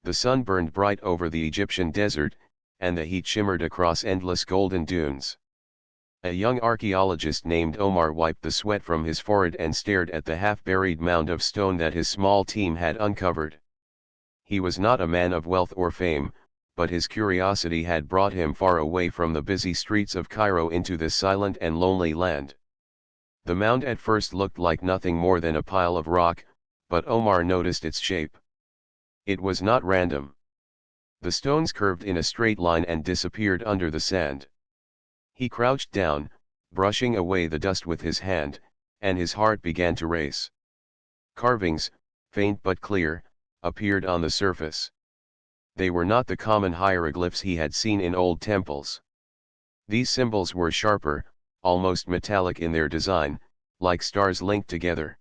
The sun burned bright over the Egyptian desert, and the heat shimmered across endless golden dunes. A young archaeologist named Omar wiped the sweat from his forehead and stared at the half-buried mound of stone that his small team had uncovered. He was not a man of wealth or fame, but his curiosity had brought him far away from the busy streets of Cairo into this silent and lonely land. The mound at first looked like nothing more than a pile of rock, but Omar noticed its shape. It was not random. The stones curved in a straight line and disappeared under the sand. He crouched down, brushing away the dust with his hand, and his heart began to race. Carvings, faint but clear, appeared on the surface. They were not the common hieroglyphs he had seen in old temples. These symbols were sharper, almost metallic in their design, like stars linked together.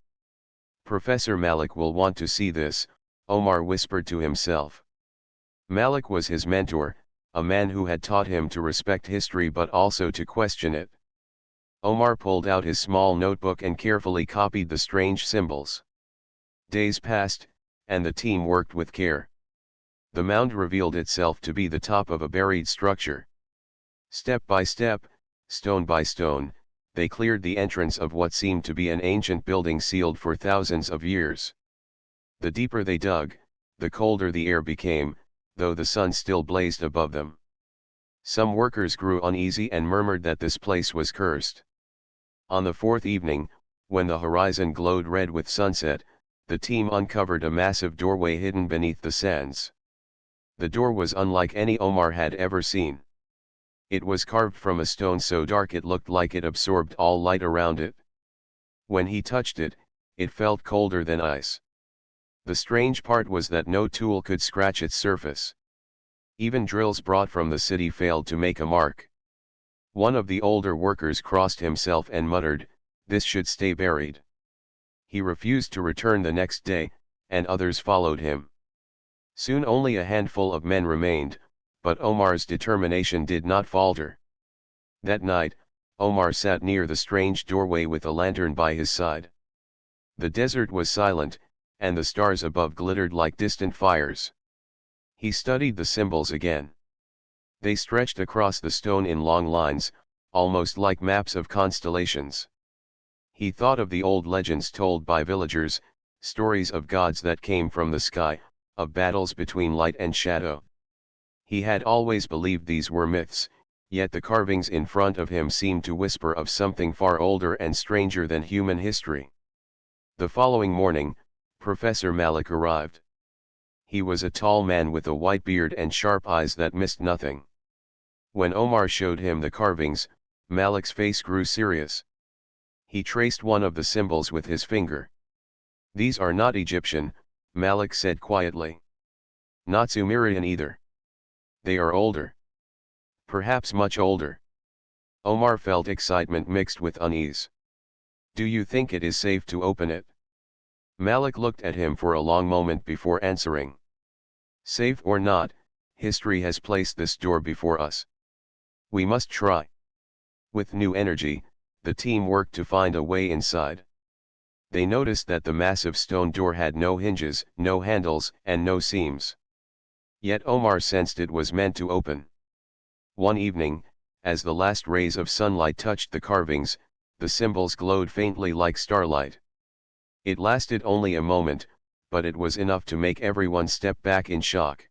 "Professor Malik will want to see this," Omar whispered to himself. Malik was his mentor, a man who had taught him to respect history but also to question it. Omar pulled out his small notebook and carefully copied the strange symbols. Days passed, and the team worked with care. The mound revealed itself to be the top of a buried structure. Step by step, stone by stone, they cleared the entrance of what seemed to be an ancient building sealed for thousands of years. The deeper they dug, the colder the air became, though the sun still blazed above them. Some workers grew uneasy and murmured that this place was cursed. On the fourth evening, when the horizon glowed red with sunset, the team uncovered a massive doorway hidden beneath the sands. The door was unlike any Omar had ever seen. It was carved from a stone so dark it looked like it absorbed all light around it. When he touched it, it felt colder than ice. The strange part was that no tool could scratch its surface. Even drills brought from the city failed to make a mark. One of the older workers crossed himself and muttered, "This should stay buried." He refused to return the next day, and others followed him. Soon only a handful of men remained, but Omar's determination did not falter. That night, Omar sat near the strange doorway with a lantern by his side. The desert was silent, and the stars above glittered like distant fires. He studied the symbols again. They stretched across the stone in long lines, almost like maps of constellations. He thought of the old legends told by villagers, stories of gods that came from the sky, of battles between light and shadow. He had always believed these were myths, yet the carvings in front of him seemed to whisper of something far older and stranger than human history. The following morning, Professor Malik arrived. He was a tall man with a white beard and sharp eyes that missed nothing. When Omar showed him the carvings, Malik's face grew serious. He traced one of the symbols with his finger. "These are not Egyptian," Malik said quietly. "Not Sumerian either. They are older. Perhaps much older." Omar felt excitement mixed with unease. "Do you think it is safe to open it?" Malik looked at him for a long moment before answering. "Safe or not, history has placed this door before us. We must try." With new energy, the team worked to find a way inside. They noticed that the massive stone door had no hinges, no handles, and no seams. Yet Omar sensed it was meant to open. One evening, as the last rays of sunlight touched the carvings, the symbols glowed faintly like starlight. It lasted only a moment, but it was enough to make everyone step back in shock.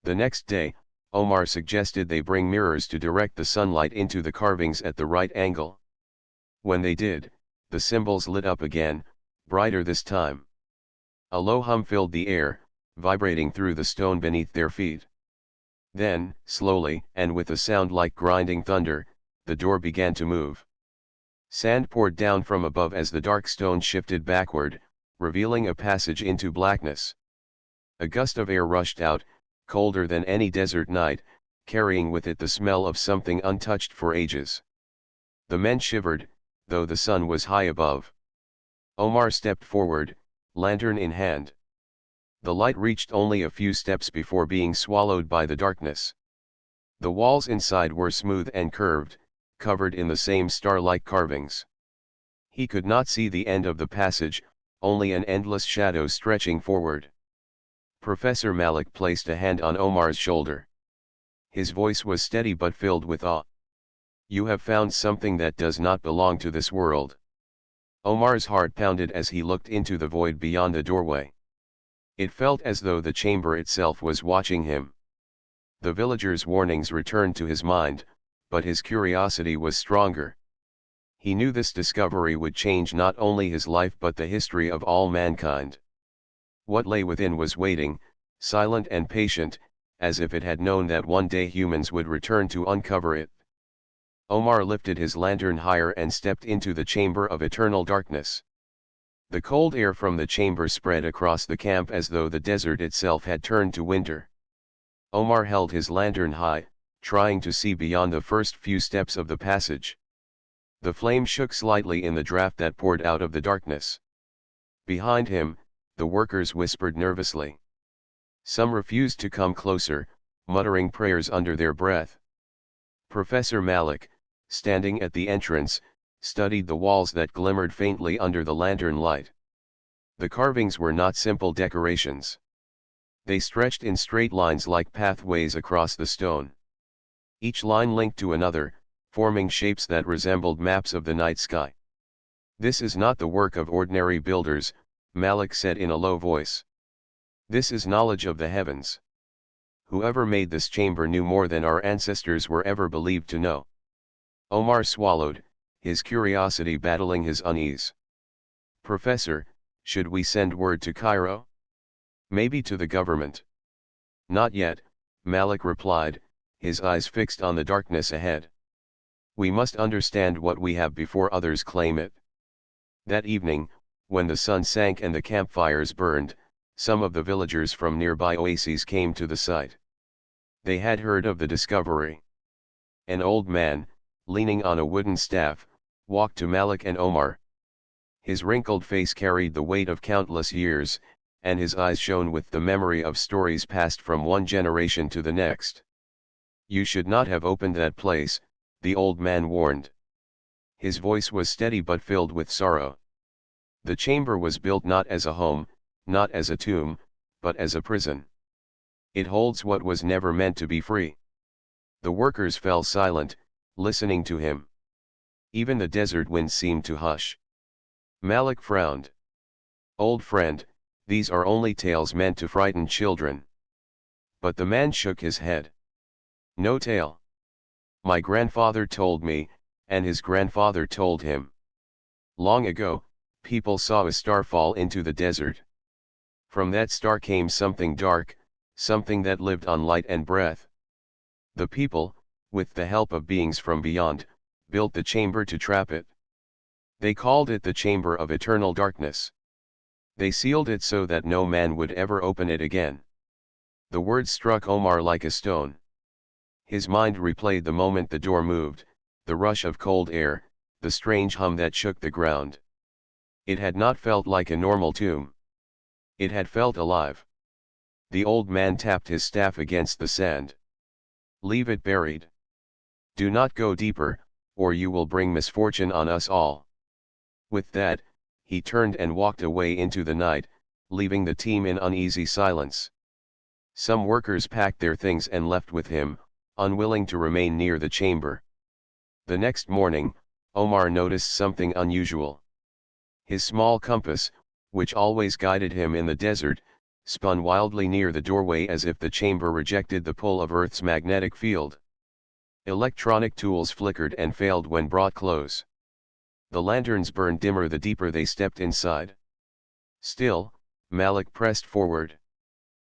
The next day, Omar suggested they bring mirrors to direct the sunlight into the carvings at the right angle. When they did, the symbols lit up again, brighter this time. A low hum filled the air, vibrating through the stone beneath their feet. Then, slowly, and with a sound like grinding thunder, the door began to move. Sand poured down from above as the dark stone shifted backward, revealing a passage into blackness. A gust of air rushed out, colder than any desert night, carrying with it the smell of something untouched for ages. The men shivered, though the sun was high above. Omar stepped forward, lantern in hand. The light reached only a few steps before being swallowed by the darkness. The walls inside were smooth and curved, covered in the same star-like carvings. He could not see the end of the passage, only an endless shadow stretching forward. Professor Malik placed a hand on Omar's shoulder. His voice was steady but filled with awe. You have found something that does not belong to this world. Omar's heart pounded as he looked into the void beyond the doorway. It felt as though the chamber itself was watching him. The villagers' warnings returned to his mind, but his curiosity was stronger. He knew this discovery would change not only his life but the history of all mankind. What lay within was waiting, silent and patient, as if it had known that one day humans would return to uncover it. Omar lifted his lantern higher and stepped into the chamber of eternal darkness. The cold air from the chamber spread across the camp as though the desert itself had turned to winter. Omar held his lantern high, trying to see beyond the first few steps of the passage. The flame shook slightly in the draft that poured out of the darkness. Behind him, the workers whispered nervously. Some refused to come closer, muttering prayers under their breath. Professor Malik, standing at the entrance, studied the walls that glimmered faintly under the lantern light. The carvings were not simple decorations. They stretched in straight lines like pathways across the stone. Each line linked to another, forming shapes that resembled maps of the night sky. This is not the work of ordinary builders, Malik said in a low voice. This is knowledge of the heavens. Whoever made this chamber knew more than our ancestors were ever believed to know. Omar swallowed, his curiosity battling his unease. Professor, should we send word to Cairo? Maybe to the government. Not yet, Malik replied, his eyes fixed on the darkness ahead. We must understand what we have before others claim it. That evening, when the sun sank and the campfires burned, some of the villagers from nearby oases came to the site. They had heard of the discovery. An old man, leaning on a wooden staff, walked to Malik and Omar. His wrinkled face carried the weight of countless years, and his eyes shone with the memory of stories passed from one generation to the next. You should not have opened that place, the old man warned. His voice was steady but filled with sorrow. The chamber was built not as a home, not as a tomb, but as a prison. It holds what was never meant to be free. The workers fell silent, listening to him. Even the desert wind seemed to hush. Malik frowned. Old friend, these are only tales meant to frighten children. But the man shook his head. No tale. My grandfather told me, and his grandfather told him. Long ago, people saw a star fall into the desert. From that star came something dark, something that lived on light and breath. The people, with the help of beings from beyond, built the chamber to trap it. They called it the Chamber of Eternal Darkness. They sealed it so that no man would ever open it again. The words struck Omar like a stone. His mind replayed the moment the door moved, the rush of cold air, the strange hum that shook the ground. It had not felt like a normal tomb. It had felt alive. The old man tapped his staff against the sand. Leave it buried. Do not go deeper, or you will bring misfortune on us all. With that, he turned and walked away into the night, leaving the team in uneasy silence. Some workers packed their things and left with him, unwilling to remain near the chamber. The next morning, Omar noticed something unusual. His small compass, which always guided him in the desert, spun wildly near the doorway as if the chamber rejected the pull of Earth's magnetic field. Electronic tools flickered and failed when brought close. The lanterns burned dimmer the deeper they stepped inside. Still, Malik pressed forward.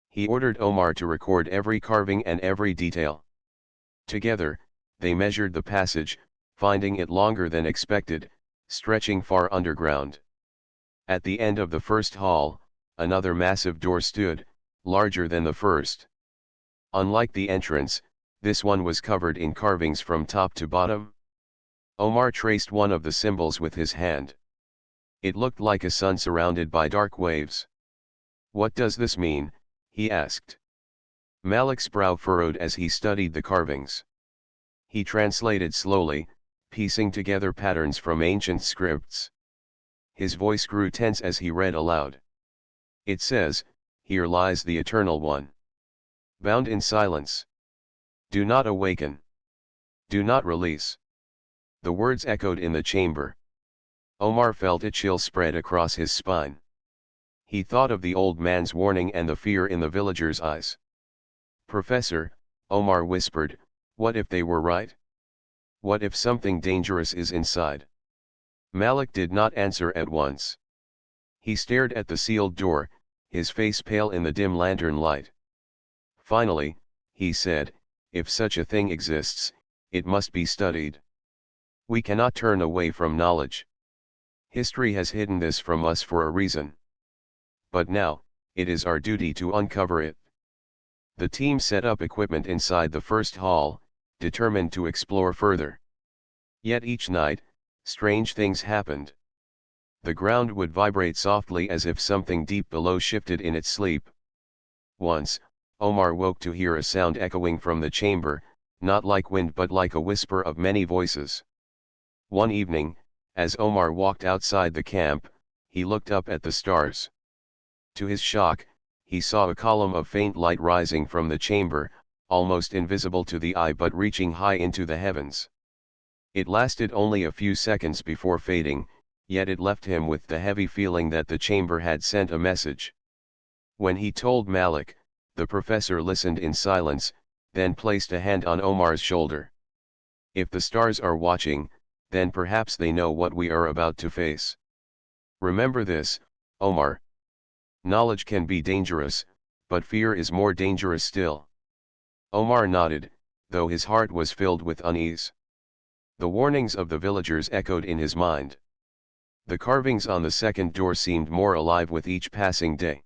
He ordered Omar to record every carving and every detail. Together, they measured the passage, finding it longer than expected, stretching far underground. At the end of the first hall, another massive door stood, larger than the first. Unlike the entrance, this one was covered in carvings from top to bottom. Omar traced one of the symbols with his hand. It looked like a sun surrounded by dark waves. What does this mean? He asked. Malik's brow furrowed as he studied the carvings. He translated slowly, piecing together patterns from ancient scripts. His voice grew tense as he read aloud. It says, here lies the Eternal One. Bound in silence. Do not awaken. Do not release. The words echoed in the chamber. Omar felt a chill spread across his spine. He thought of the old man's warning and the fear in the villagers' eyes. Professor, Omar whispered, what if they were right? What if something dangerous is inside? Malik did not answer at once. He stared at the sealed door, his face pale in the dim lantern light. Finally, he said, if such a thing exists, it must be studied. We cannot turn away from knowledge. History has hidden this from us for a reason. But now, it is our duty to uncover it. The team set up equipment inside the first hall, determined to explore further. Yet each night, strange things happened. The ground would vibrate softly as if something deep below shifted in its sleep. Once, Omar woke to hear a sound echoing from the chamber, not like wind but like a whisper of many voices. One evening, as Omar walked outside the camp, he looked up at the stars. To his shock, he saw a column of faint light rising from the chamber, almost invisible to the eye but reaching high into the heavens. It lasted only a few seconds before fading, yet it left him with the heavy feeling that the chamber had sent a message. When he told Malik, the professor listened in silence, then placed a hand on Omar's shoulder. If the stars are watching, then perhaps they know what we are about to face. Remember this, Omar. Knowledge can be dangerous, but fear is more dangerous still. Omar nodded, though his heart was filled with unease. The warnings of the villagers echoed in his mind. The carvings on the second door seemed more alive with each passing day.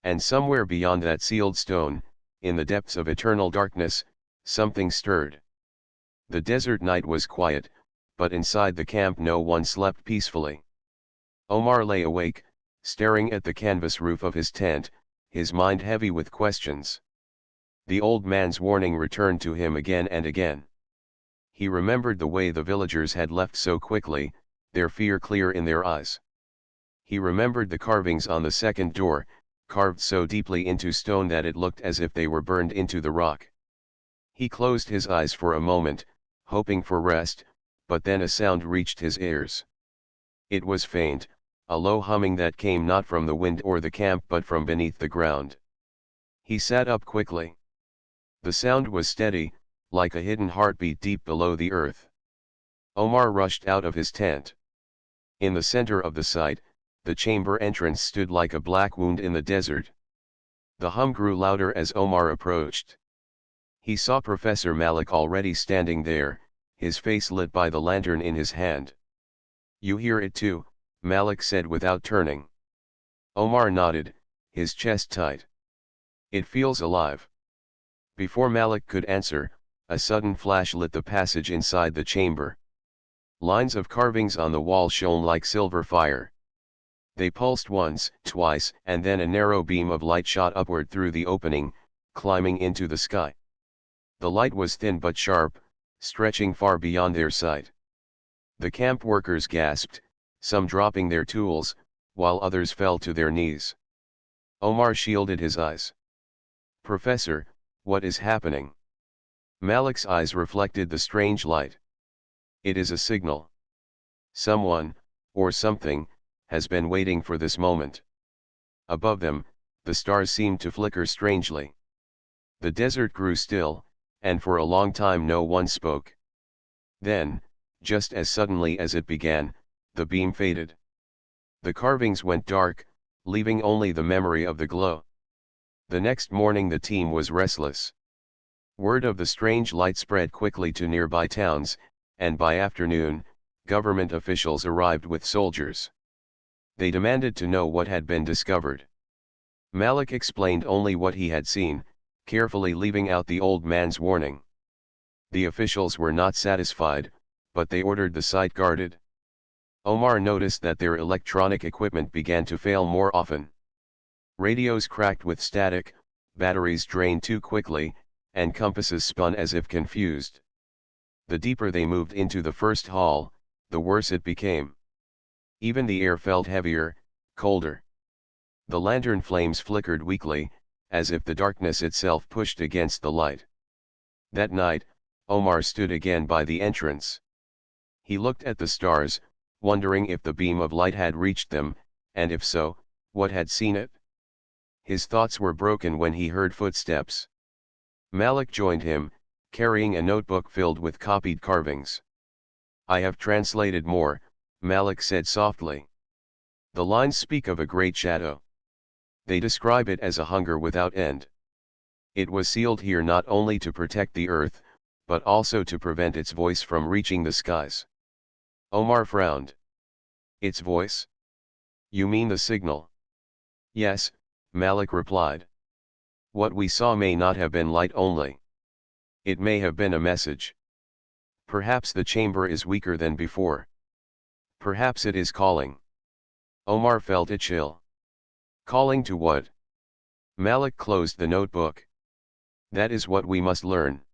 And somewhere beyond that sealed stone, in the depths of eternal darkness, something stirred. The desert night was quiet, but inside the camp no one slept peacefully. Omar lay awake, staring at the canvas roof of his tent, his mind heavy with questions. The old man's warning returned to him again and again. He remembered the way the villagers had left so quickly, their fear clear in their eyes. He remembered the carvings on the second door, carved so deeply into stone that it looked as if they were burned into the rock. He closed his eyes for a moment, hoping for rest, but then a sound reached his ears. It was faint, a low humming that came not from the wind or the camp but from beneath the ground. He sat up quickly. The sound was steady, like a hidden heartbeat deep below the earth. Omar rushed out of his tent. In the center of the site, the chamber entrance stood like a black wound in the desert. The hum grew louder as Omar approached. He saw Professor Malik already standing there, his face lit by the lantern in his hand. You hear it too, Malik said without turning. Omar nodded, his chest tight. It feels alive. Before Malik could answer, a sudden flash lit the passage inside the chamber. Lines of carvings on the wall shone like silver fire. They pulsed once, twice, and then a narrow beam of light shot upward through the opening, climbing into the sky. The light was thin but sharp, stretching far beyond their sight. The camp workers gasped, some dropping their tools, while others fell to their knees. Omar shielded his eyes. Professor, what is happening? Malik's eyes reflected the strange light. It is a signal. Someone, or something, has been waiting for this moment. Above them, the stars seemed to flicker strangely. The desert grew still, and for a long time no one spoke. Then, just as suddenly as it began, the beam faded. The carvings went dark, leaving only the memory of the glow. The next morning the team was restless. Word of the strange light spread quickly to nearby towns, and by afternoon, government officials arrived with soldiers. They demanded to know what had been discovered. Malik explained only what he had seen, carefully leaving out the old man's warning. The officials were not satisfied, but they ordered the site guarded. Omar noticed that their electronic equipment began to fail more often. Radios cracked with static, batteries drained too quickly, and compasses spun as if confused. The deeper they moved into the first hall, the worse it became. Even the air felt heavier, colder. The lantern flames flickered weakly, as if the darkness itself pushed against the light. That night, Omar stood again by the entrance. He looked at the stars, wondering if the beam of light had reached them, and if so, what had seen it. His thoughts were broken when he heard footsteps. Malik joined him, carrying a notebook filled with copied carvings. "I have translated more," Malik said softly. "The lines speak of a great shadow. They describe it as a hunger without end. It was sealed here not only to protect the earth, but also to prevent its voice from reaching the skies." Omar frowned. "Its voice? You mean the signal?" "Yes," Malik replied. "What we saw may not have been light only. It may have been a message. Perhaps the chamber is weaker than before. Perhaps it is calling." Omar felt a chill. "Calling to what?" Malik closed the notebook. "That is what we must learn."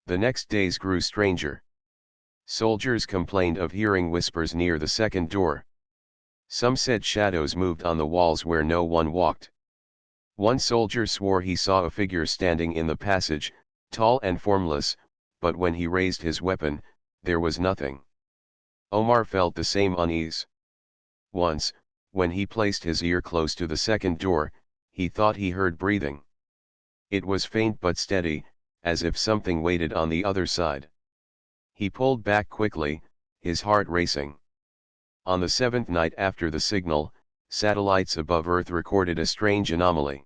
The next days grew stranger. Soldiers complained of hearing whispers near the second door. Some said shadows moved on the walls where no one walked. One soldier swore he saw a figure standing in the passage, tall and formless, but when he raised his weapon, there was nothing. Omar felt the same unease. Once, when he placed his ear close to the second door, he thought he heard breathing. It was faint but steady, as if something waited on the other side. He pulled back quickly, his heart racing. On the seventh night after the signal, satellites above Earth recorded a strange anomaly.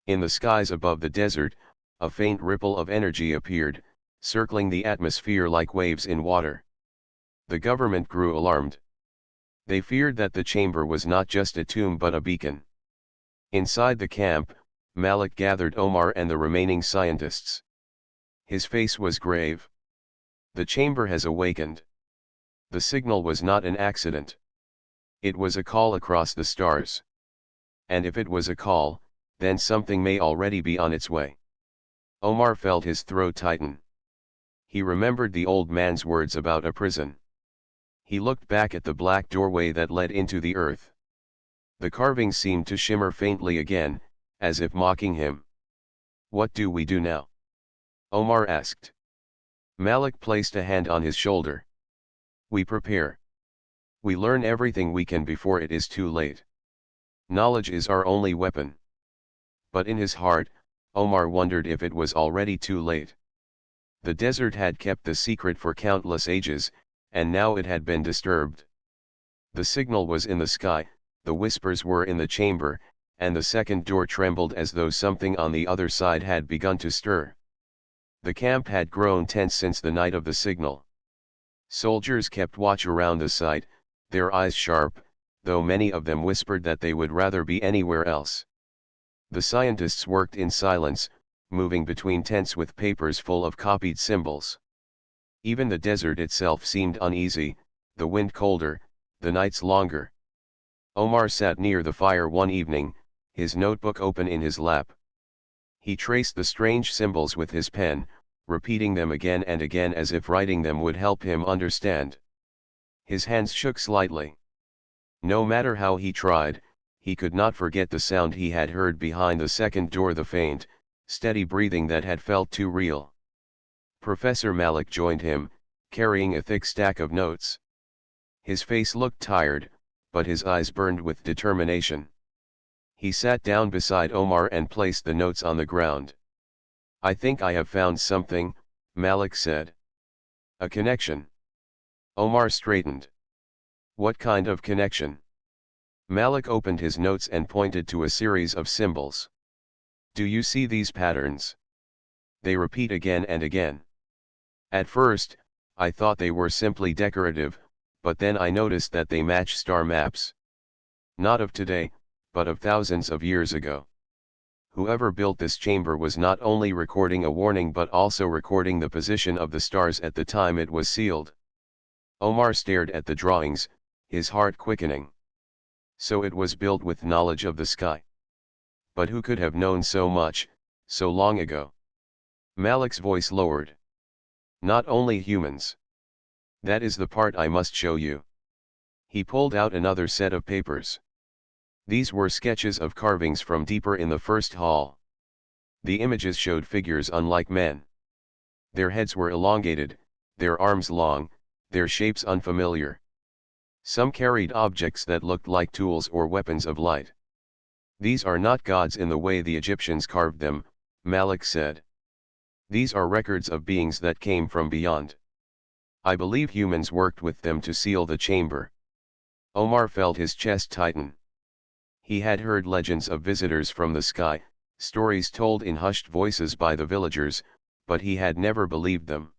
In the skies above the desert, a faint ripple of energy appeared, circling the atmosphere like waves in water. The government grew alarmed. They feared that the chamber was not just a tomb but a beacon. Inside the camp, Malik gathered Omar and the remaining scientists. His face was grave. "The chamber has awakened. The signal was not an accident. It was a call across the stars. And if it was a call, then something may already be on its way." Omar felt his throat tighten. He remembered the old man's words about a prison. He looked back at the black doorway that led into the earth. The carvings seemed to shimmer faintly again, as if mocking him. "What do we do now?" Omar asked. Malik placed a hand on his shoulder. "We prepare. We learn everything we can before it is too late. Knowledge is our only weapon." But in his heart, Omar wondered if it was already too late. The desert had kept the secret for countless ages, and now it had been disturbed. The signal was in the sky, the whispers were in the chamber, and the second door trembled as though something on the other side had begun to stir. The camp had grown tense since the night of the signal. Soldiers kept watch around the site, their eyes sharp, though many of them whispered that they would rather be anywhere else. The scientists worked in silence, moving between tents with papers full of copied symbols. Even the desert itself seemed uneasy, the wind colder, the nights longer. Omar sat near the fire one evening, his notebook open in his lap. He traced the strange symbols with his pen, repeating them again and again as if writing them would help him understand. His hands shook slightly. No matter how he tried, he could not forget the sound he had heard behind the second door, the faint, steady breathing that had felt too real. Professor Malik joined him, carrying a thick stack of notes. His face looked tired, but his eyes burned with determination. He sat down beside Omar and placed the notes on the ground. "I think I have found something," Malik said. "A connection." Omar straightened. "What kind of connection?" Malik opened his notes and pointed to a series of symbols. "Do you see these patterns? They repeat again and again. At first, I thought they were simply decorative, but then I noticed that they match star maps. Not of today, but of thousands of years ago. Whoever built this chamber was not only recording a warning but also recording the position of the stars at the time it was sealed." Omar stared at the drawings, his heart quickening. So it was built with knowledge of the sky. But who could have known so much, so long ago? Malik's voice lowered. "Not only humans. That is the part I must show you." He pulled out another set of papers. These were sketches of carvings from deeper in the first hall. The images showed figures unlike men. Their heads were elongated, their arms long, their shapes unfamiliar. Some carried objects that looked like tools or weapons of light. These are not gods in the way the Egyptians carved them, Malik said. These are records of beings that came from beyond. I believe humans worked with them to seal the chamber. Omar felt his chest tighten. He had heard legends of visitors from the sky, stories told in hushed voices by the villagers, but he had never believed them.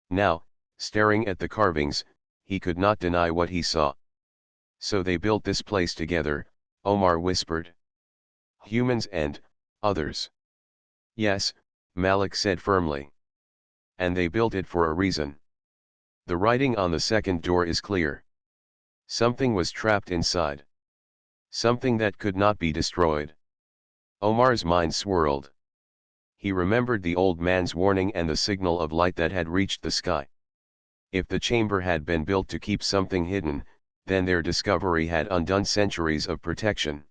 Now, staring at the carvings, he could not deny what he saw. So they built this place together, Omar whispered. Humans and others. Yes, Malik said firmly. And they built it for a reason. The writing on the second door is clear. Something was trapped inside. Something that could not be destroyed. Omar's mind swirled. He remembered the old man's warning and the signal of light that had reached the sky. If the chamber had been built to keep something hidden, then their discovery had undone centuries of protection.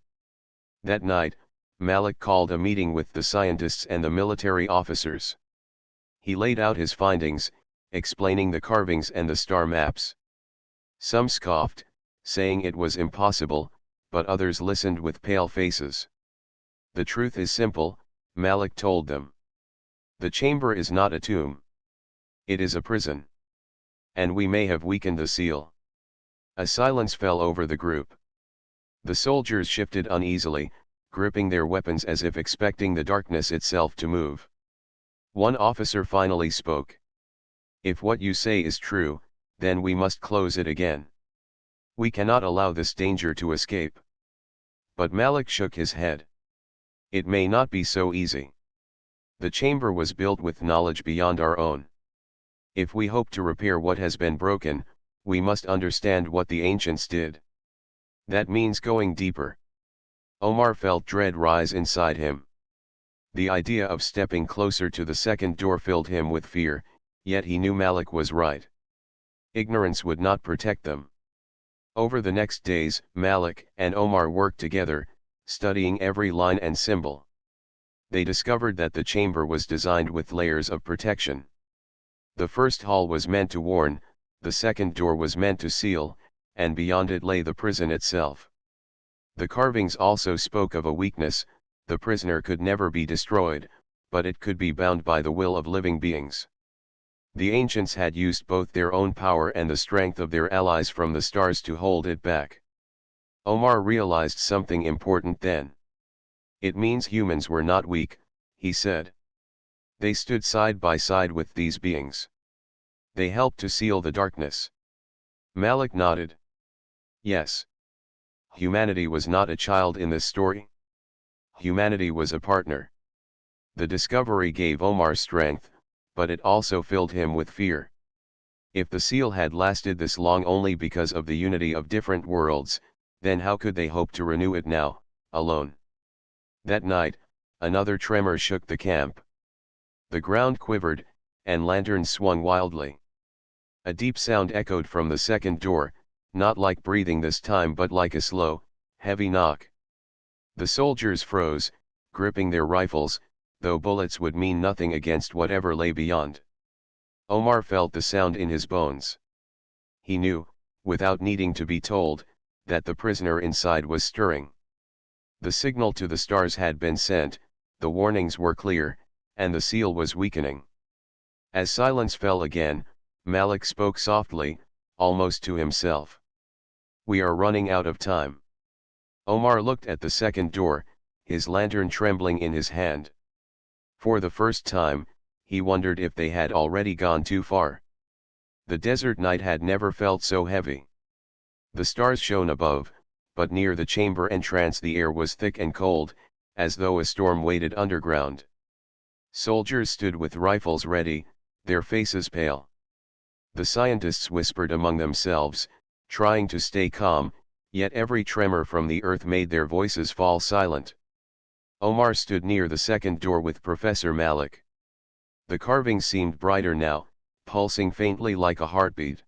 That night, Malik called a meeting with the scientists and the military officers. He laid out his findings, explaining the carvings and the star maps. Some scoffed, saying it was impossible, but others listened with pale faces. The truth is simple, Malik told them. The chamber is not a tomb. It is a prison. And we may have weakened the seal. A silence fell over the group. The soldiers shifted uneasily, gripping their weapons as if expecting the darkness itself to move. One officer finally spoke. If what you say is true, then we must close it again. We cannot allow this danger to escape. But Malik shook his head. It may not be so easy. The chamber was built with knowledge beyond our own. If we hope to repair what has been broken, we must understand what the ancients did. That means going deeper. Omar felt dread rise inside him. The idea of stepping closer to the second door filled him with fear, yet he knew Malik was right. Ignorance would not protect them. Over the next days, Malik and Omar worked together, studying every line and symbol. They discovered that the chamber was designed with layers of protection. The first hall was meant to warn, the second door was meant to seal, and beyond it lay the prison itself. The carvings also spoke of a weakness: the prisoner could never be destroyed, but it could be bound by the will of living beings. The ancients had used both their own power and the strength of their allies from the stars to hold it back. Omar realized something important then. It means humans were not weak, he said. They stood side by side with these beings. They helped to seal the darkness. Malik nodded. Yes. Humanity was not a child in this story. Humanity was a partner. The discovery gave Omar strength, but it also filled him with fear. If the seal had lasted this long only because of the unity of different worlds, then how could they hope to renew it now, alone? That night, another tremor shook the camp. The ground quivered, and lanterns swung wildly. A deep sound echoed from the second door, not like breathing this time but like a slow, heavy knock. The soldiers froze, gripping their rifles, though bullets would mean nothing against whatever lay beyond. Omar felt the sound in his bones. He knew, without needing to be told, that the prisoner inside was stirring. The signal to the stars had been sent, the warnings were clear, and the seal was weakening. As silence fell again, Malik spoke softly, almost to himself. We are running out of time. Omar looked at the second door, his lantern trembling in his hand. For the first time, he wondered if they had already gone too far. The desert night had never felt so heavy. The stars shone above, but near the chamber entrance the air was thick and cold, as though a storm waited underground. Soldiers stood with rifles ready, their faces pale. The scientists whispered among themselves, trying to stay calm, yet every tremor from the earth made their voices fall silent. Omar stood near the second door with Professor Malik. The carvings seemed brighter now, pulsing faintly like a heartbeat.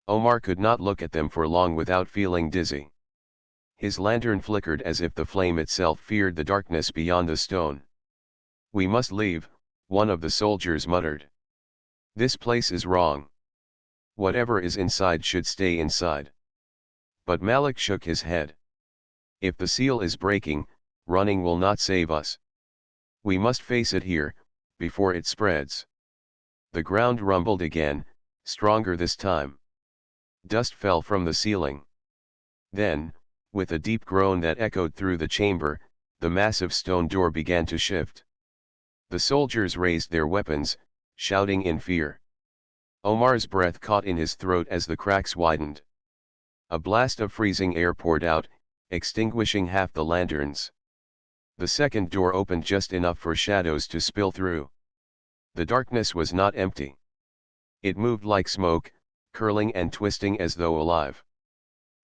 Omar could not look at them for long without feeling dizzy. His lantern flickered as if the flame itself feared the darkness beyond the stone. "We must leave," one of the soldiers muttered. "This place is wrong. Whatever is inside should stay inside." But Malik shook his head. "If the seal is breaking, running will not save us. We must face it here, before it spreads." The ground rumbled again, stronger this time. Dust fell from the ceiling. Then, with a deep groan that echoed through the chamber, the massive stone door began to shift. The soldiers raised their weapons, shouting in fear. Omar's breath caught in his throat as the cracks widened. A blast of freezing air poured out, extinguishing half the lanterns. The second door opened just enough for shadows to spill through. The darkness was not empty. It moved like smoke, curling and twisting as though alive.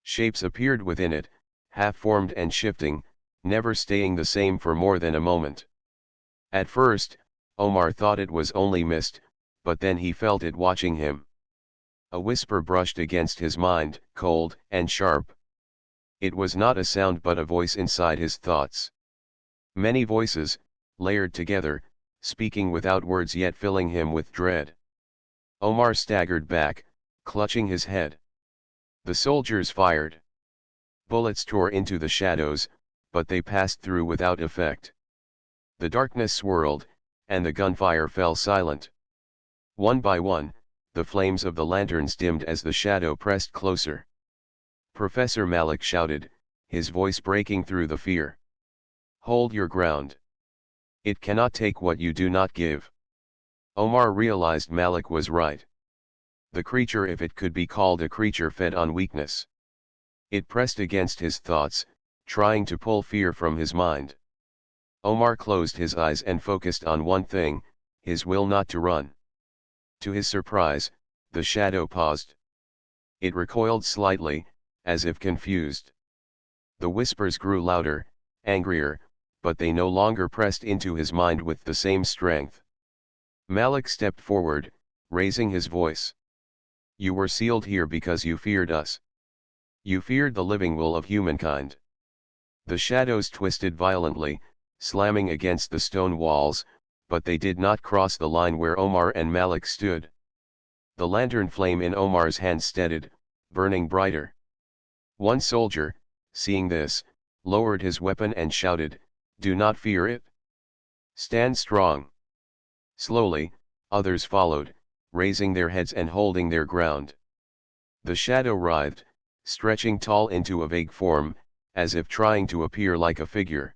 Shapes appeared within it, half-formed and shifting, never staying the same for more than a moment. At first, Omar thought it was only mist, but then he felt it watching him. A whisper brushed against his mind, cold and sharp. It was not a sound but a voice inside his thoughts. Many voices, layered together, speaking without words yet filling him with dread. Omar staggered back, clutching his head. The soldiers fired. Bullets tore into the shadows, but they passed through without effect. The darkness swirled, and the gunfire fell silent. One by one, the flames of the lanterns dimmed as the shadow pressed closer. Professor Malik shouted, his voice breaking through the fear. "Hold your ground. It cannot take what you do not give." Omar realized Malik was right. The creature, if it could be called a creature, fed on weakness. It pressed against his thoughts, trying to pull fear from his mind. Omar closed his eyes and focused on one thing, his will not to run. To his surprise, the shadow paused. It recoiled slightly, as if confused. The whispers grew louder, angrier, but they no longer pressed into his mind with the same strength. Malik stepped forward, raising his voice. "You were sealed here because you feared us. You feared the living will of humankind." The shadows twisted violently, slamming against the stone walls, but they did not cross the line where Omar and Malik stood. The lantern flame in Omar's hand steadied, burning brighter. One soldier, seeing this, lowered his weapon and shouted, "Do not fear it. Stand strong." Slowly, others followed, raising their heads and holding their ground. The shadow writhed, stretching tall into a vague form, as if trying to appear like a figure.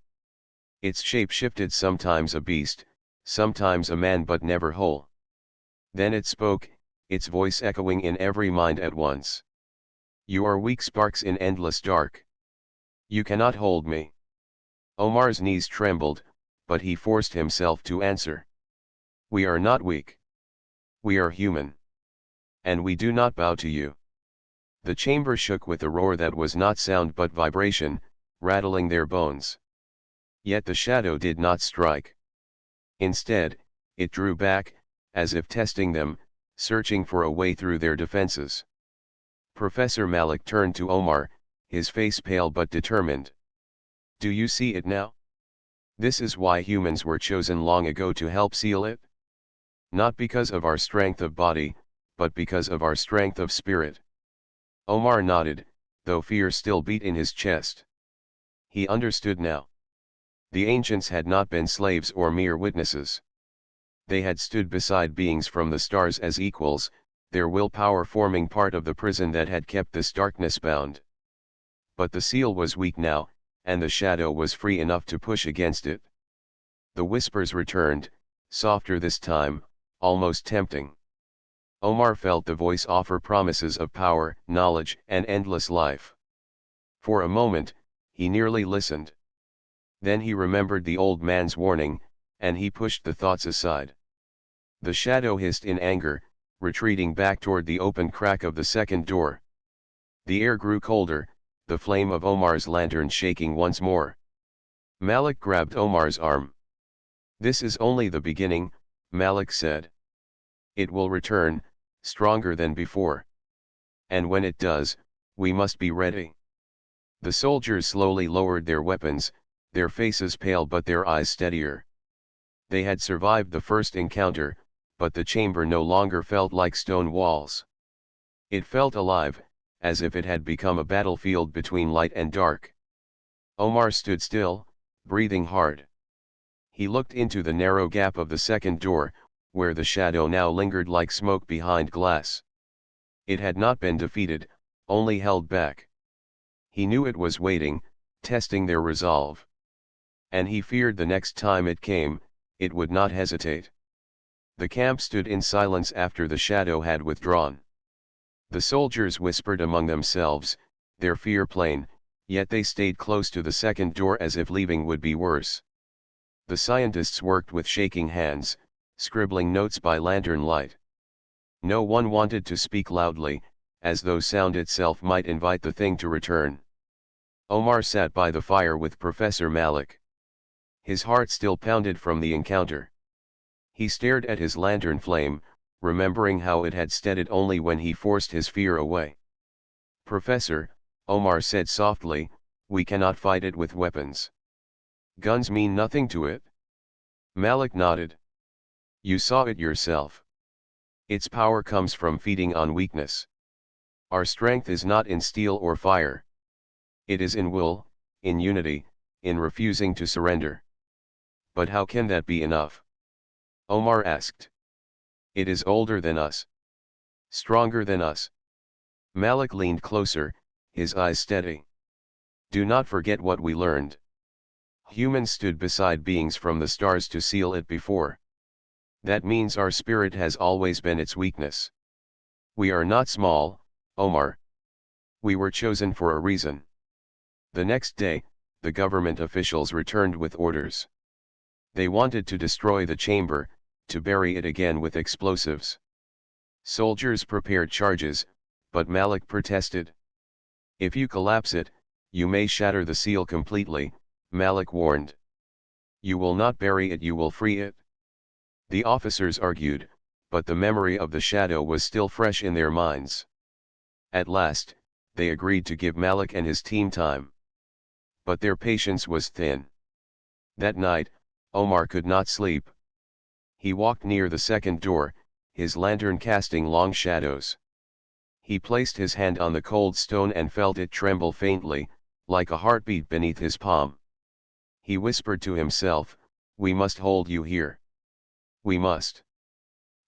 Its shape shifted, sometimes a beast, sometimes a man, but never whole. Then it spoke, its voice echoing in every mind at once. "You are weak sparks in endless dark. You cannot hold me." Omar's knees trembled, but he forced himself to answer. "We are not weak. We are human. And we do not bow to you." The chamber shook with a roar that was not sound but vibration, rattling their bones. Yet the shadow did not strike. Instead, it drew back, as if testing them, searching for a way through their defenses. Professor Malik turned to Omar, his face pale but determined. "Do you see it now? This is why humans were chosen long ago to help seal it. Not because of our strength of body, but because of our strength of spirit." Omar nodded, though fear still beat in his chest. He understood now. The ancients had not been slaves or mere witnesses. They had stood beside beings from the stars as equals, their willpower forming part of the prison that had kept this darkness bound. But the seal was weak now, and the shadow was free enough to push against it. The whispers returned, softer this time, almost tempting. Omar felt the voice offer promises of power, knowledge, and endless life. For a moment, he nearly listened. Then he remembered the old man's warning, and he pushed the thoughts aside. The shadow hissed in anger, retreating back toward the open crack of the second door. The air grew colder, the flame of Omar's lantern shaking once more. Malik grabbed Omar's arm. "This is only the beginning," Malik said. "It will return, stronger than before. And when it does, we must be ready." The soldiers slowly lowered their weapons, their faces pale but their eyes steadier. They had survived the first encounter, but the chamber no longer felt like stone walls. It felt alive, as if it had become a battlefield between light and dark. Omar stood still, breathing hard. He looked into the narrow gap of the second door, where the shadow now lingered like smoke behind glass. It had not been defeated, only held back. He knew it was waiting, testing their resolve. And he feared the next time it came, it would not hesitate. The camp stood in silence after the shadow had withdrawn. The soldiers whispered among themselves, their fear plain, yet they stayed close to the second door as if leaving would be worse. The scientists worked with shaking hands, scribbling notes by lantern light. No one wanted to speak loudly, as though sound itself might invite the thing to return. Omar sat by the fire with Professor Malik. His heart still pounded from the encounter. He stared at his lantern flame, remembering how it had steadied only when he forced his fear away. "Professor," Omar said softly, "we cannot fight it with weapons. Guns mean nothing to it." Malik nodded. "You saw it yourself. Its power comes from feeding on weakness. Our strength is not in steel or fire. It is in will, in unity, in refusing to surrender." "But how can that be enough?" Omar asked. "It is older than us. Stronger than us." Malik leaned closer, his eyes steady. "Do not forget what we learned. Humans stood beside beings from the stars to seal it before. That means our spirit has always been its weakness. We are not small, Omar. We were chosen for a reason." The next day, the government officials returned with orders. They wanted to destroy the chamber, to bury it again with explosives. Soldiers prepared charges, but Malik protested. "If you collapse it, you may shatter the seal completely," Malik warned. "You will not bury it, you will free it." The officers argued, but the memory of the shadow was still fresh in their minds. At last, they agreed to give Malik and his team time. But their patience was thin. That night, Omar could not sleep. He walked near the second door, his lantern casting long shadows. He placed his hand on the cold stone and felt it tremble faintly, like a heartbeat beneath his palm. He whispered to himself, "We must hold you here. We must."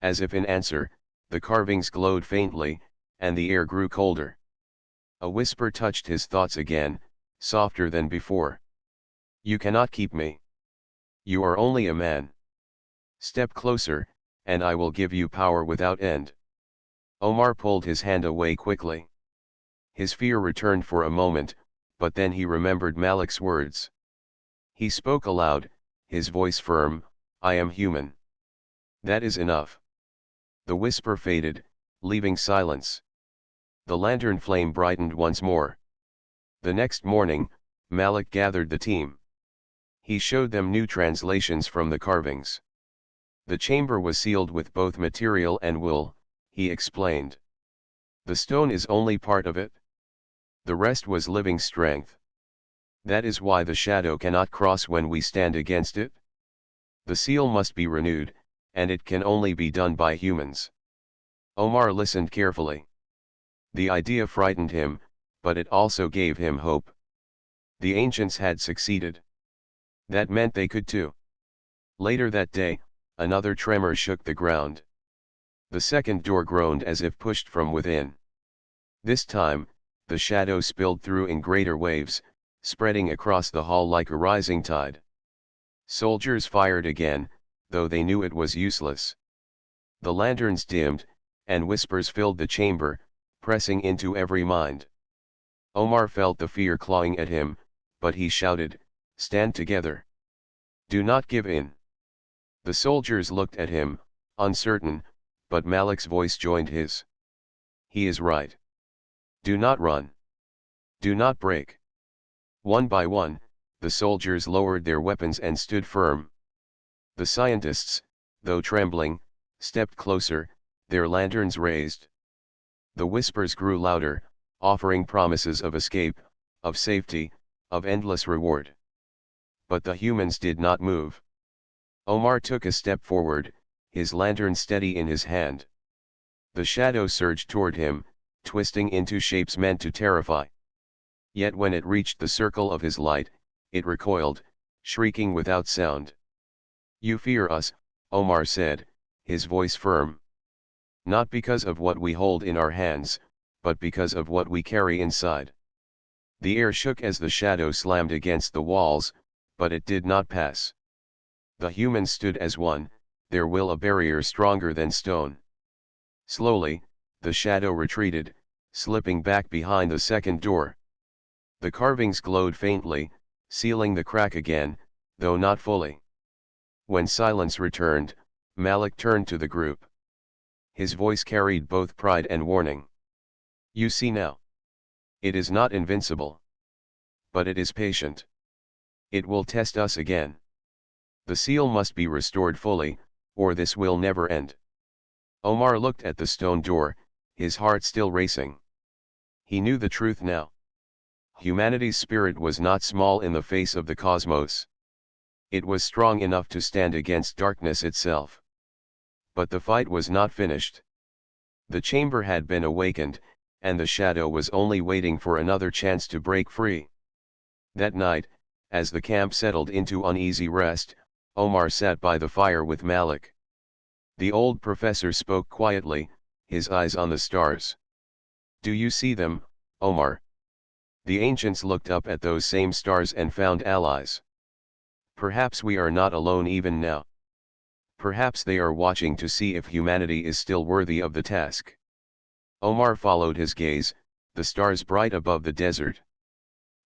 As if in answer, the carvings glowed faintly, and the air grew colder. A whisper touched his thoughts again, softer than before. "You cannot keep me. You are only a man. Step closer, and I will give you power without end." Omar pulled his hand away quickly. His fear returned for a moment, but then he remembered Malik's words. He spoke aloud, his voice firm, "I am human. That is enough." The whisper faded, leaving silence. The lantern flame brightened once more. The next morning, Malik gathered the team. He showed them new translations from the carvings. The chamber was sealed with both material and will, he explained. The stone is only part of it. The rest was living strength. That is why the shadow cannot cross when we stand against it. The seal must be renewed, and it can only be done by humans. Omar listened carefully. The idea frightened him, but it also gave him hope. The ancients had succeeded. That meant they could too. Later that day, another tremor shook the ground. The second door groaned as if pushed from within. This time, the shadow spilled through in greater waves, spreading across the hall like a rising tide. Soldiers fired again, though they knew it was useless. The lanterns dimmed, and whispers filled the chamber, pressing into every mind. Omar felt the fear clawing at him, but he shouted, "Stand together. Do not give in." The soldiers looked at him, uncertain, but Malik's voice joined his. "He is right. Do not run. Do not break." One by one, the soldiers lowered their weapons and stood firm. The scientists, though trembling, stepped closer, their lanterns raised. The whispers grew louder, offering promises of escape, of safety, of endless reward. But the humans did not move. Omar took a step forward, his lantern steady in his hand. The shadow surged toward him, twisting into shapes meant to terrify. Yet when it reached the circle of his light, it recoiled, shrieking without sound. "You fear us," Omar said, his voice firm. "Not because of what we hold in our hands, but because of what we carry inside." The air shook as the shadow slammed against the walls, but it did not pass. The humans stood as one, their will a barrier stronger than stone. Slowly, the shadow retreated, slipping back behind the second door. The carvings glowed faintly, sealing the crack again, though not fully. When silence returned, Malik turned to the group. His voice carried both pride and warning. "You see now. It is not invincible. But it is patient. It will test us again. The seal must be restored fully, or this will never end." Omar looked at the stone door, his heart still racing. He knew the truth now. Humanity's spirit was not small in the face of the cosmos. It was strong enough to stand against darkness itself. But the fight was not finished. The chamber had been awakened, and the shadow was only waiting for another chance to break free. That night, as the camp settled into uneasy rest, Omar sat by the fire with Malik. The old professor spoke quietly, his eyes on the stars. "Do you see them, Omar?" The ancients looked up at those same stars and found allies. "Perhaps we are not alone even now. Perhaps they are watching to see if humanity is still worthy of the task." Omar followed his gaze, the stars bright above the desert.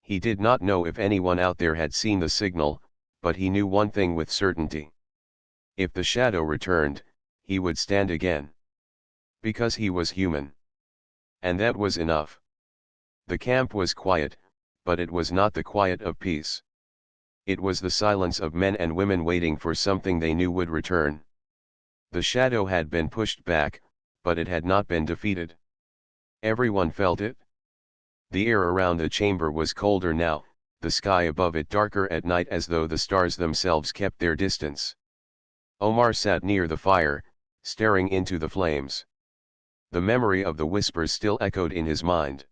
He did not know if anyone out there had seen the signal, but he knew one thing with certainty. If the shadow returned, he would stand again. Because he was human. And that was enough. The camp was quiet, but it was not the quiet of peace. It was the silence of men and women waiting for something they knew would return. The shadow had been pushed back, but it had not been defeated. Everyone felt it. The air around the chamber was colder now, the sky above it darker at night as though the stars themselves kept their distance. Omar sat near the fire, staring into the flames. The memory of the whispers still echoed in his mind.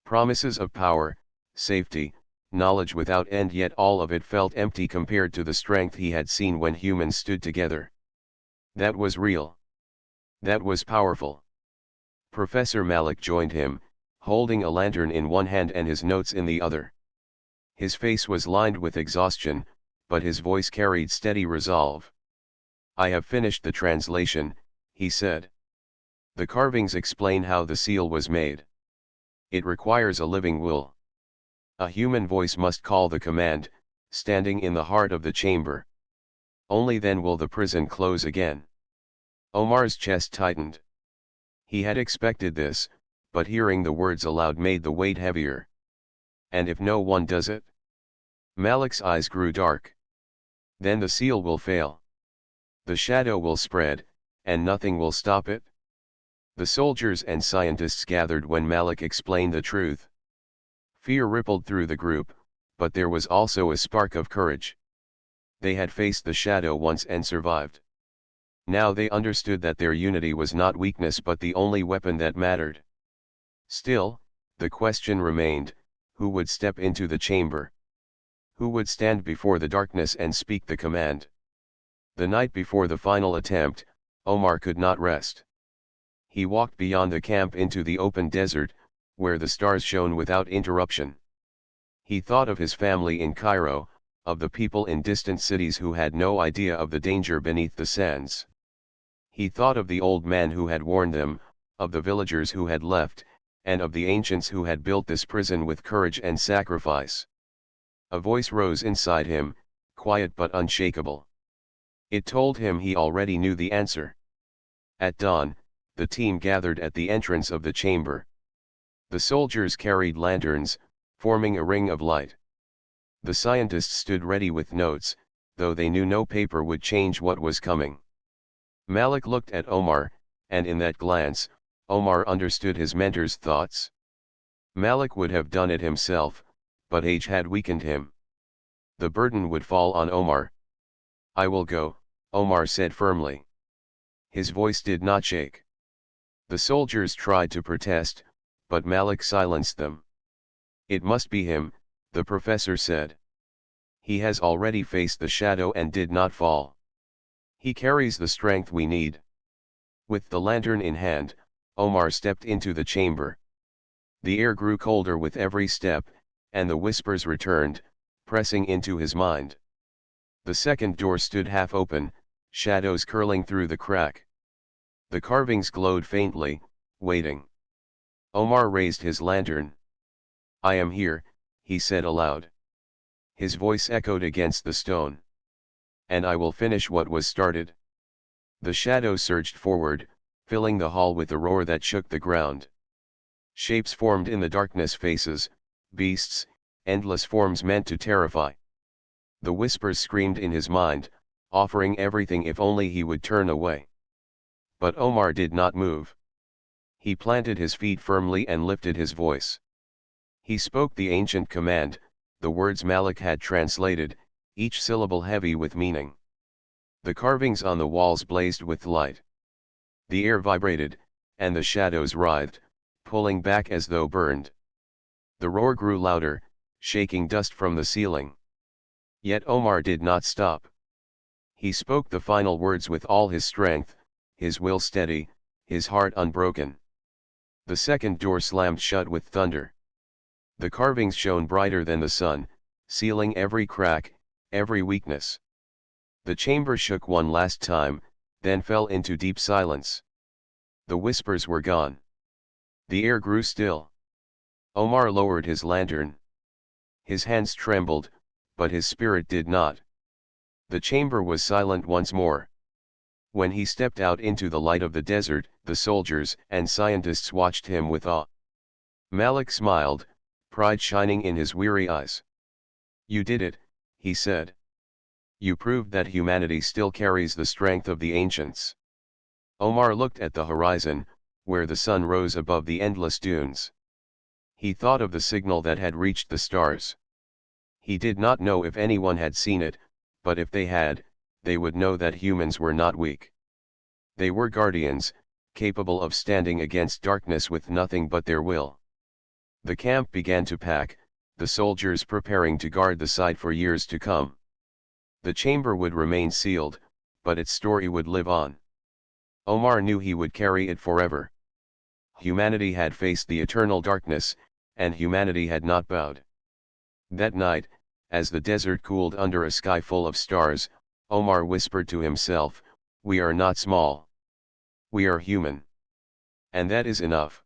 Promises of power, safety, knowledge without end, yet all of it felt empty compared to the strength he had seen when humans stood together. That was real. That was powerful. Professor Malik joined him, holding a lantern in one hand and his notes in the other. His face was lined with exhaustion, but his voice carried steady resolve. "I have finished the translation," he said. "The carvings explain how the seal was made. It requires a living will. A human voice must call the command, standing in the heart of the chamber. Only then will the prison close again." Omar's chest tightened. He had expected this, but hearing the words aloud made the weight heavier. "And if no one does it?" Malik's eyes grew dark. "Then the seal will fail. The shadow will spread, and nothing will stop it." The soldiers and scientists gathered when Malik explained the truth. Fear rippled through the group, but there was also a spark of courage. They had faced the shadow once and survived. Now they understood that their unity was not weakness but the only weapon that mattered. Still, the question remained, who would step into the chamber? Who would stand before the darkness and speak the command? The night before the final attempt, Omar could not rest. He walked beyond the camp into the open desert, where the stars shone without interruption. He thought of his family in Cairo, of the people in distant cities who had no idea of the danger beneath the sands. He thought of the old man who had warned them, of the villagers who had left, and of the ancients who had built this prison with courage and sacrifice. A voice rose inside him, quiet but unshakable. It told him he already knew the answer. At dawn, the team gathered at the entrance of the chamber. The soldiers carried lanterns, forming a ring of light. The scientists stood ready with notes, though they knew no paper would change what was coming. Malik looked at Omar, and in that glance, Omar understood his mentor's thoughts. Malik would have done it himself, but age had weakened him. The burden would fall on Omar. "I will go," Omar said firmly. His voice did not shake. The soldiers tried to protest, but Malik silenced them. "It must be him," the professor said. "He has already faced the shadow and did not fall. He carries the strength we need." With the lantern in hand, Omar stepped into the chamber. The air grew colder with every step, and the whispers returned, pressing into his mind. The second door stood half open, shadows curling through the crack. The carvings glowed faintly, waiting. Omar raised his lantern. "I am here," he said aloud. His voice echoed against the stone. "And I will finish what was started." The shadow surged forward, filling the hall with a roar that shook the ground. Shapes formed in the darkness, faces, beasts, endless forms meant to terrify. The whispers screamed in his mind, offering everything if only he would turn away. But Omar did not move. He planted his feet firmly and lifted his voice. He spoke the ancient command, the words Malik had translated, each syllable heavy with meaning. The carvings on the walls blazed with light. The air vibrated, and the shadows writhed, pulling back as though burned. The roar grew louder, shaking dust from the ceiling. Yet Omar did not stop. He spoke the final words with all his strength, his will steady, his heart unbroken. The second door slammed shut with thunder. The carvings shone brighter than the sun, sealing every crack, every weakness. The chamber shook one last time, then fell into deep silence. The whispers were gone. The air grew still. Omar lowered his lantern. His hands trembled, but his spirit did not. The chamber was silent once more. When he stepped out into the light of the desert, the soldiers and scientists watched him with awe. Malik smiled, pride shining in his weary eyes. "You did it," he said. "You proved that humanity still carries the strength of the ancients." Omar looked at the horizon, where the sun rose above the endless dunes. He thought of the signal that had reached the stars. He did not know if anyone had seen it, but if they had, they would know that humans were not weak. They were guardians, capable of standing against darkness with nothing but their will. The camp began to pack, the soldiers preparing to guard the site for years to come. The chamber would remain sealed, but its story would live on. Omar knew he would carry it forever. Humanity had faced the eternal darkness, and humanity had not bowed. That night, as the desert cooled under a sky full of stars, Omar whispered to himself, "We are not small. We are human. And that is enough."